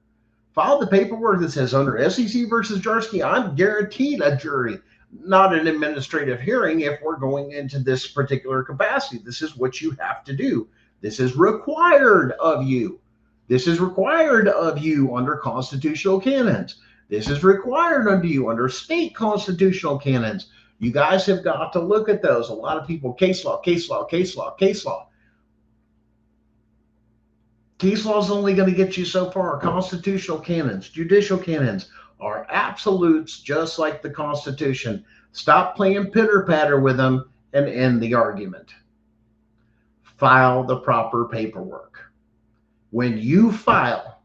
File the paperwork that says under SEC versus Jarsky, I'm guaranteed a jury, not an administrative hearing if we're going into this particular capacity. This is what you have to do. This is required of you. This is required of you under constitutional canons. This is required of you under state constitutional canons. You guys have got to look at those. A lot of people, case law, case law, case law, case law. Case law is only going to get you so far. Constitutional canons, judicial canons are absolutes just like the Constitution. Stop playing pitter-patter with them and end the argument. File the proper paperwork. When you file,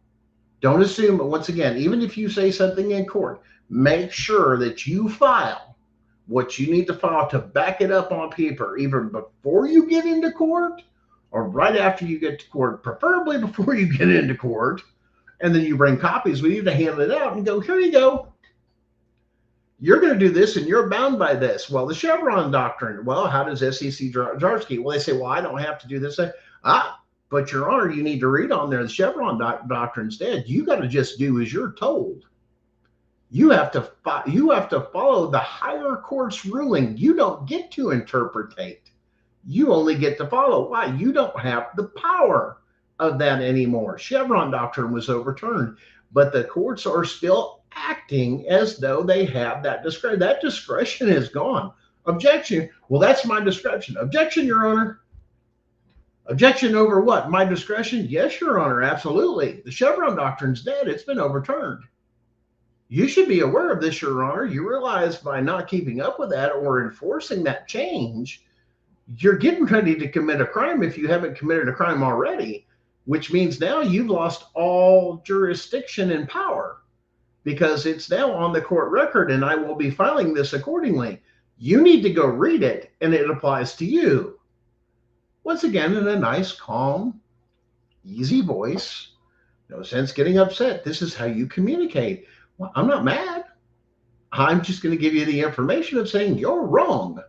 don't assume, once again, even if you say something in court, make sure that you file what you need to file to back it up on paper, either before you get into court or right after you get to court, preferably before you get into court, and then you bring copies with you to hand it out and go, here you go. You're going to do this and you're bound by this. Well, the Chevron doctrine, well, how does SEC Jarsky? Well, they say, well, I don't have to do this. But Your Honor, you need to read on there, the Chevron doctrine's dead. You got to just do as you're told. You have to follow the higher court's ruling. You don't get to interpretate. You only get to follow. Why? You don't have the power of that anymore. Chevron doctrine was overturned, but the courts are still acting as though they have that discretion. That discretion is gone. Objection. Well, that's my discretion. Objection, Your Honor. Objection over what? My discretion? Yes, Your Honor, absolutely. The Chevron doctrine's dead. It's been overturned. You should be aware of this, Your Honor. You realize by not keeping up with that or enforcing that change, you're getting ready to commit a crime if you haven't committed a crime already, which means now you've lost all jurisdiction and power because it's now on the court record and I will be filing this accordingly. You need to go read it and it applies to you. Once again, in a nice, calm, easy voice. No sense getting upset. This is how you communicate. Well, I'm not mad. I'm just going to give you the information of saying you're wrong.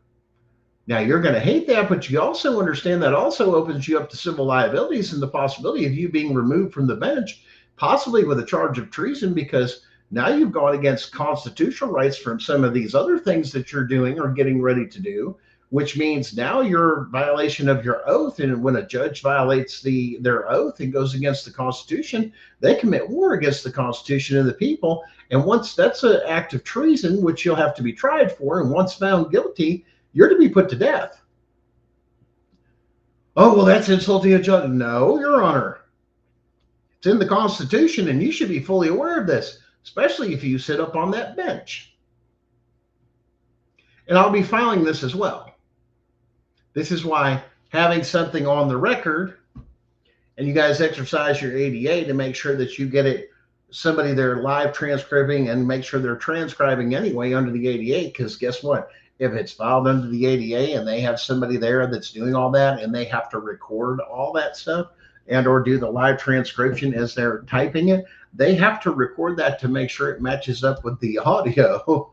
Now, you're going to hate that, but you also understand that also opens you up to civil liabilities and the possibility of you being removed from the bench, possibly with a charge of treason, because now you've gone against constitutional rights from some of these other things that you're doing or getting ready to do, which means now you're violation of your oath. And when a judge violates their oath and goes against the Constitution, they commit war against the Constitution and the people. And once that's an act of treason, which you'll have to be tried for, and once found guilty, you're to be put to death. Oh, well, that's insulting a judge. No, Your Honor. It's in the Constitution, and you should be fully aware of this, especially if you sit up on that bench. And I'll be filing this as well. This is why having something on the record, and you guys exercise your ADA to make sure that you get it, somebody there live transcribing, and make sure they're transcribing anyway under the ADA, because guess what? If it's filed under the ADA and they have somebody there that's doing all that and they have to record all that stuff and or do the live transcription as they're typing it, they have to record that to make sure it matches up with the audio.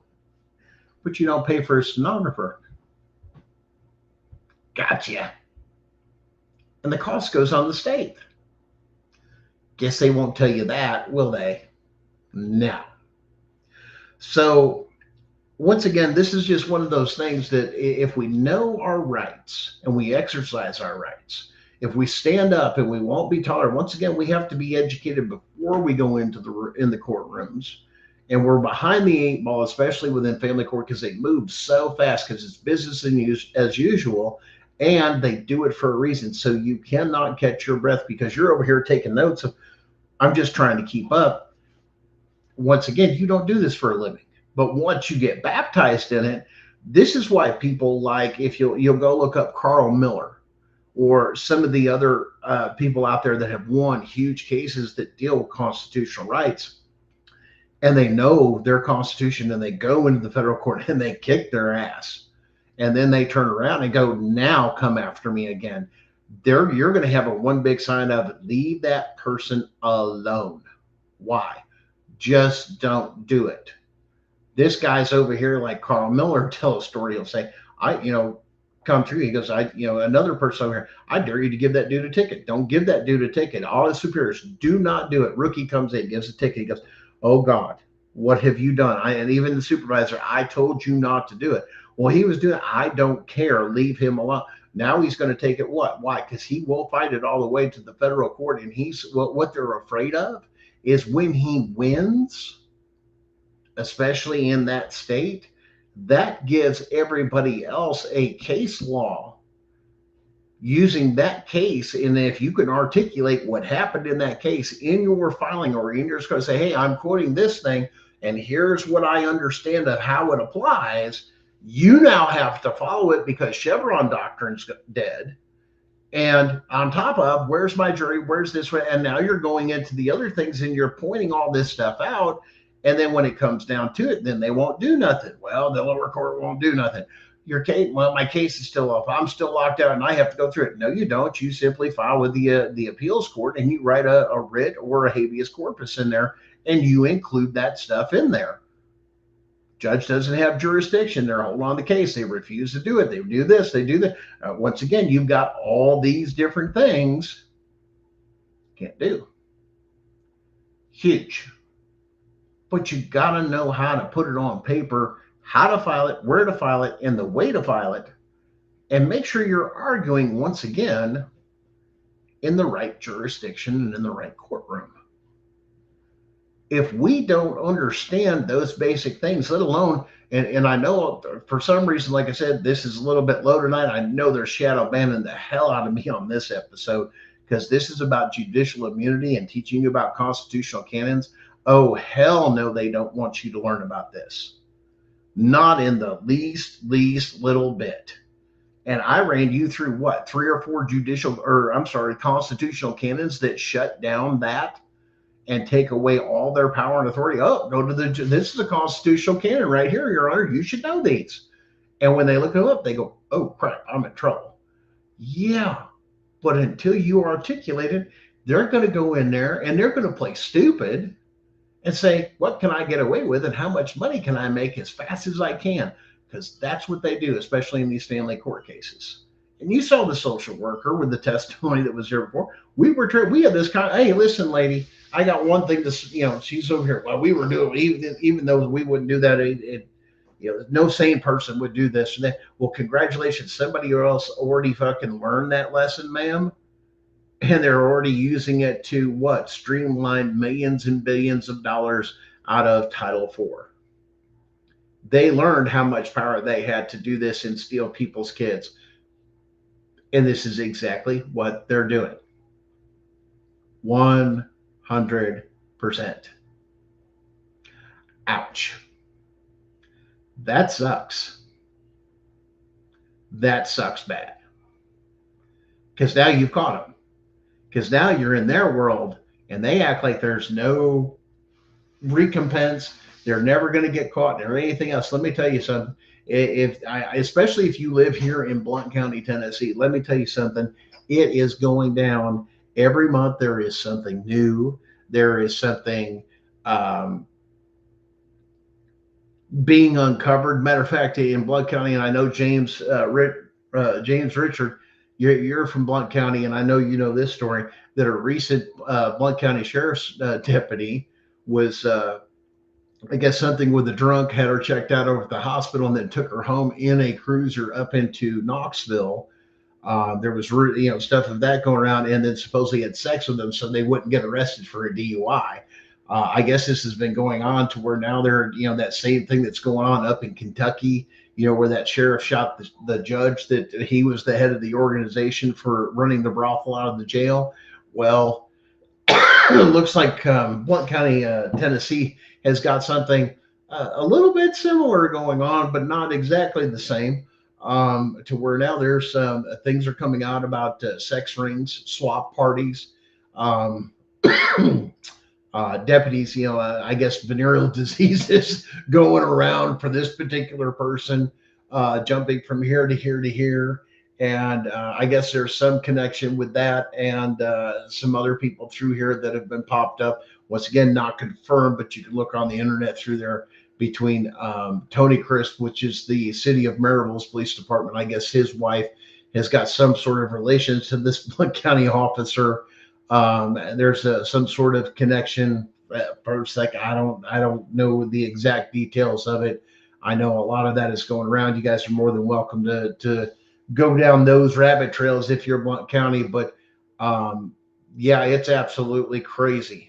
But you don't pay for a stenographer. Gotcha. And the cost goes on the state. Guess they won't tell you that, will they? No. So once again, this is just one of those things that if we know our rights and we exercise our rights, if we stand up and we won't be tolerated, once again, we have to be educated before we go into the courtrooms. And we're behind the 8 ball, especially within family court, because they move so fast because it's business as usual. And they do it for a reason. So you cannot catch your breath because you're over here taking notes of, I'm just trying to keep up. Once again, you don't do this for a living. But once you get baptized in it, this is why people like, if you'll go look up Carl Miller or some of the other people out there that have won huge cases that deal with constitutional rights, and they know their Constitution and they go into the federal court and they kick their ass. And then they turn around and go, now come after me again. You're going to have a one big sign of leave that person alone. Why? Just don't do it. This guy's over here like Carl Miller tell a story. He'll say, come through. He goes, another person over here, I dare you to give that dude a ticket. Don't give that dude a ticket. All his superiors, do not do it. Rookie comes in, gives a ticket. He goes, oh God, what have you done? And even the supervisor, I told you not to do it. Well, he was doing it. I don't care. Leave him alone. Now he's going to take it. What? Why? Because he will fight it all the way to the federal court. And what they're afraid of is when he wins, especially in that state, that gives everybody else a case law using that case. And if you can articulate what happened in that case in your filing or in your scope, say, hey, I'm quoting this thing, and here's what I understand of how it applies. You now have to follow it because Chevron doctrine's dead. And on top of, where's my jury? Where's this? And now you're going into the other things and you're pointing all this stuff out. And then when it comes down to it, then they won't do nothing. Well, the lower court won't do nothing. Your case, well, my case is still up. I'm still locked out and I have to go through it. No, you don't. You simply file with the appeals court and you write a writ or a habeas corpus in there and you include that stuff in there. Judge doesn't have jurisdiction. They're holding on the case. They refuse to do it. They do this. They do that. Once again, you've got all these different things Can't do. Huge. But you got to know how to put it on paper, how to file it, where to file it, and the way to file it. And make sure you're arguing, once again, in the right jurisdiction and in the right courtroom. If we don't understand those basic things, let alone, and I know for some reason, like I said, this is a little bit low tonight. I know they're shadow banning the hell out of me on this episode because this is about judicial immunity and teaching you about constitutional canons. Oh, hell no, they don't want you to learn about this. Not in the least little bit. And I ran you through what, 3 or 4 constitutional canons that shut down that and take away all their power and authority. Oh, this is a constitutional canon right here, Your Honor. You should know these. And when they look them up, they go, oh, crap, I'm in trouble. Yeah, but until you articulate it, they're going to go in there and they're going to play stupid and say, what can I get away with and how much money can I make as fast as I can? Because that's what they do, especially in these family court cases. And you saw the social worker with the testimony that was here before. We had this kind of, hey, listen, lady, I got one thing to, she's over here. Well, we were doing, even though we wouldn't do that, no sane person would do this or that. Well, congratulations. Somebody else already fucking learned that lesson, ma'am. And they're already using it to what? Streamline millions and billions of dollars out of Title IV. They learned how much power they had to do this and steal people's kids. And this is exactly what they're doing. 100%. Ouch. That sucks. That sucks bad. Because now you've caught them. Because now you're in their world and they act like there's no recompense. They're never going to get caught or anything else. Let me tell you something. Especially if you live here in Blount County, Tennessee, let me tell you something. It is going down every month. There is something new. There is something being uncovered. Matter of fact, in Blount County, and I know James Richard, you're from Blount County, and I know you know this story, that a recent Blount County Sheriff's deputy was, I guess, something with a drunk, had her checked out over at the hospital, and then took her home in a cruiser up into Knoxville. There was, stuff of that going around, and then supposedly had sex with them so they wouldn't get arrested for a DUI. I guess this has been going on to where now they're, that same thing that's going on up in Kentucky, where that sheriff shot the judge that he was the head of the organization for running the brothel out of the jail. Well, it looks like Blount County, Tennessee has got something a little bit similar going on, but not exactly the same, to where now there's things are coming out about sex rings, swap parties, deputies, I guess venereal diseases going around for this particular person, jumping from here to here to here. And I guess there's some connection with that and some other people through here that have been popped up. Once again, not confirmed, but you can look on the internet through there between Tony Crisp, which is the city of Maryville's police department. I guess his wife has got some sort of relation to this Blount County officer. There's some sort of connection. For a sec, I don't know the exact details of it. I know a lot of that is going around. You guys are more than welcome to go down those rabbit trails if you're Blount County. But yeah, it's absolutely crazy.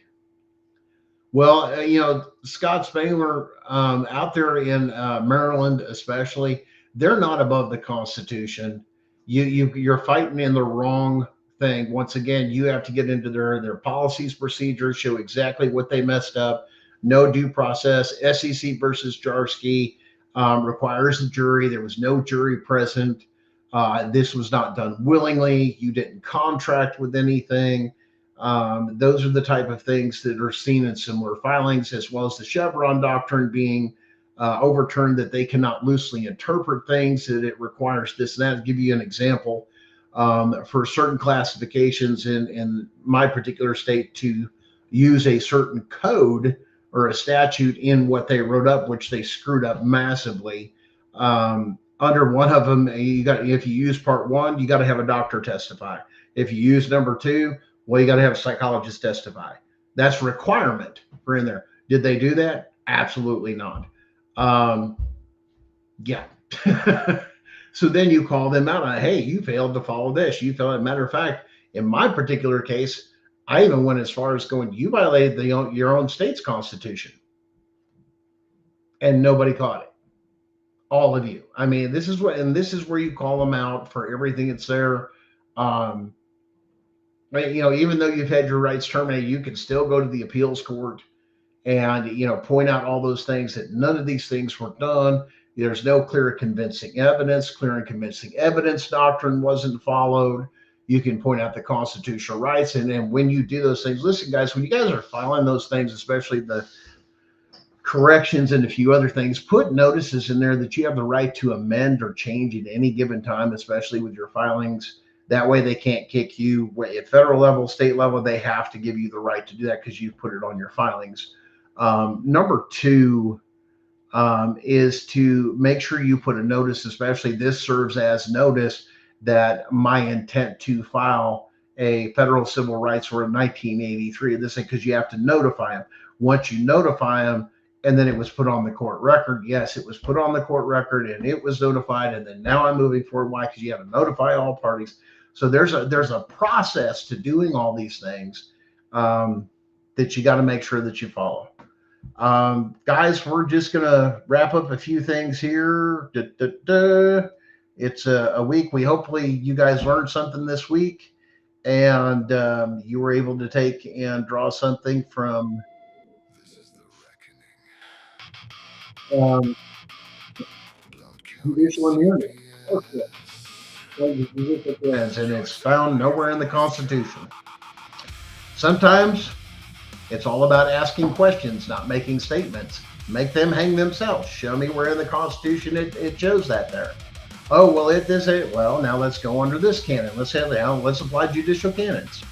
Well, Scott Spangler out there in Maryland, especially, they're not above the Constitution. You're fighting in the wrong thing. Once again, you have to get into their policies, procedures, show exactly what they messed up. No due process. SEC versus Jarsky requires a jury. There was no jury present. This was not done willingly. You didn't contract with anything. Those are the type of things that are seen in similar filings, as well as the Chevron doctrine being overturned, that they cannot loosely interpret things, that it requires this and that. I'll give you an example. For certain classifications in my particular state to use a certain code or a statute in what they wrote up, which they screwed up massively. Under one of them, if you use part 1, you got to have a doctor testify. If you use number 2, Well, you got to have a psychologist testify. That's a requirement for in there. Did they do that? Absolutely not. Yeah. So then you call them out. Hey, you failed to follow this. You failed. Matter of fact, in my particular case, I even went as far as going, you violated your own state's constitution. And nobody caught it. All of you. I mean, this is where you call them out for everything that's there. Even though you've had your rights terminated, you can still go to the appeals court and, point out all those things, that none of these things were done. There's no clear and convincing evidence. Clear and convincing evidence doctrine wasn't followed. You can point out the constitutional rights. And then when you do those things, listen, guys, when you guys are filing those things, especially the corrections and a few other things, put notices in there that you have the right to amend or change at any given time, especially with your filings. That way they can't kick you at federal level, state level. They have to give you the right to do that because you put it on your filings. Number two, is to make sure you put a notice, especially this serves as notice, that my intent to file a federal civil rights or a 1983, this thing, because you have to notify them. Once you notify them, and then it was put on the court record. Yes, it was put on the court record and it was notified. And then now I'm moving forward. Why? Because you have to notify all parties. So there's a process to doing all these things that you got to make sure that you follow. Guys, we're just going to wrap up a few things here. It's a week. Hopefully you guys learned something this week, and you were able to take and draw something from judicial immunity. Okay. And it's found nowhere in the Constitution. Sometimes it's all about asking questions, not making statements. Make them hang themselves. Show me where in the Constitution it shows that there. Oh, well, well, now let's go under this canon. Let's apply judicial canons.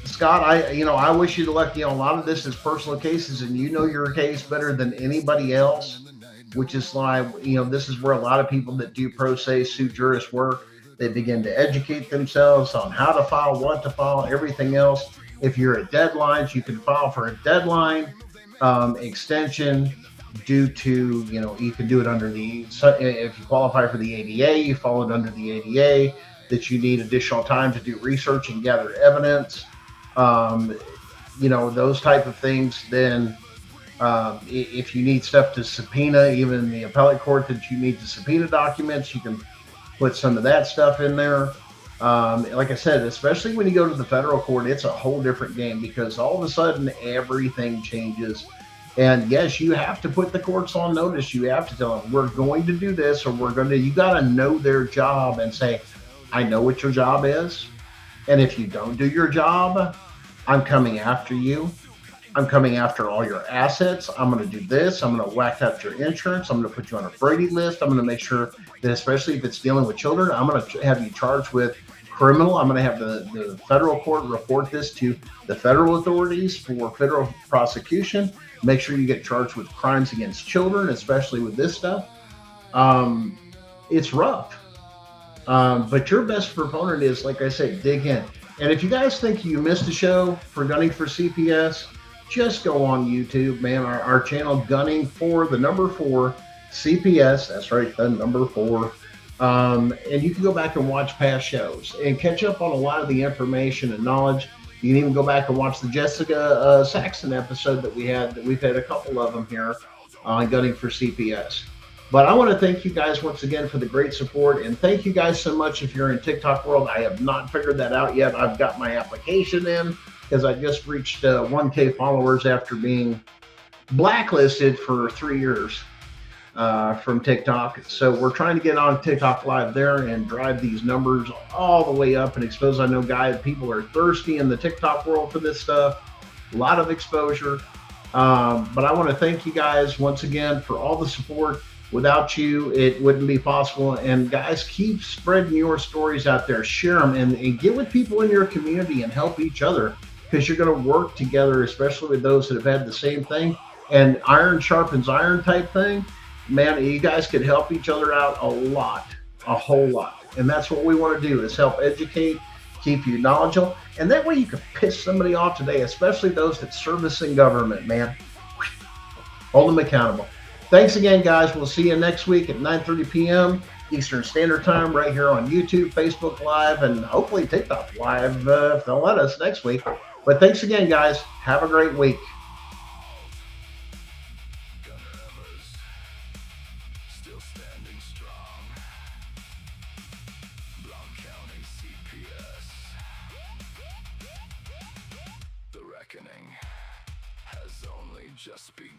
Scott, I wish you the luck. A lot of this is personal cases, and you know your case better than anybody else, which is why, this is where a lot of people that do pro se sue jurists work. They begin to educate themselves on how to file, what to file, everything else. If you're at deadlines, you can file for a deadline extension due to, you can do it under if you qualify for the ADA, you fall it under the ADA, that you need additional time to do research and gather evidence. Those type of things. Then if you need stuff to subpoena, even in the appellate court, that you need to subpoena documents, you can put some of that stuff in there. Like I said, especially when you go to the federal court, it's a whole different game, because all of a sudden everything changes. And yes, you have to put the courts on notice. You have to tell them, we're going to do this, or you got to know their job and say, I know what your job is. And if you don't do your job, I'm coming after you. I'm coming after all your assets. I'm going to do this. I'm going to whack out your insurance. I'm going to put you on a Brady list. I'm going to make sure that, especially if it's dealing with children, I'm going to have you charged with criminal. I'm going to have the federal court report this to the federal authorities for federal prosecution. Make sure you get charged with crimes against children, especially with this stuff. It's rough. But your best proponent is, like I said, dig in. And if you guys think you missed a show for Gunning for CPS, just go on YouTube, man. Our channel, Gunning for the number 4 CPS. That's right, the number 4. And you can go back and watch past shows and catch up on a lot of the information and knowledge. You can even go back and watch the Jessica Saxon episode that we've had a couple of them here on Gunning for CPS. But I want to thank you guys once again for the great support, and thank you guys so much if you're in TikTok world. I have not figured that out yet. I've got my application in because I just reached 1K followers after being blacklisted for 3 years from TikTok. So we're trying to get on TikTok live there and drive these numbers all the way up and expose. I know people are thirsty in the TikTok world for this stuff. A lot of exposure. But I want to thank you guys once again for all the support. Without you, it wouldn't be possible. And guys, keep spreading your stories out there. Share them and get with people in your community and help each other, because you're going to work together, especially with those that have had the same thing. And iron sharpens iron type thing. Man, you guys could help each other out a whole lot. And that's what we want to do, is help educate keep you knowledgeable, and that way you can piss somebody off today, especially those that service in government, man. Hold them accountable. Thanks again, guys. We'll see you next week at 9:30 p.m. Eastern Standard Time right here on YouTube, Facebook Live, and hopefully TikTok Live if they'll let us next week. But thanks again, guys. Have a great week. Still standing strong. Blount County CPS. The reckoning has only just begun.